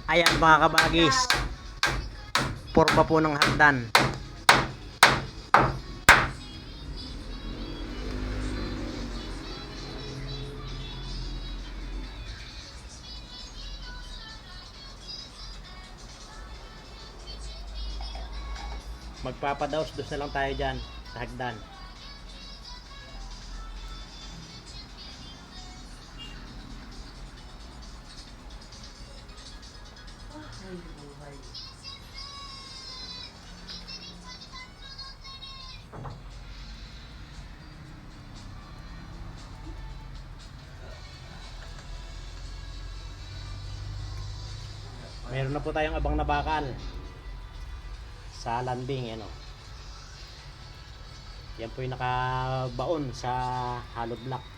Ayan mga kabagis, porma po ng hagdan. Magpapadaos-dos na lang tayo dyan sa hagdan. Meron na po tayong abang na bakal sa landing, ano. Yan po yung nakabaon sa hollow block.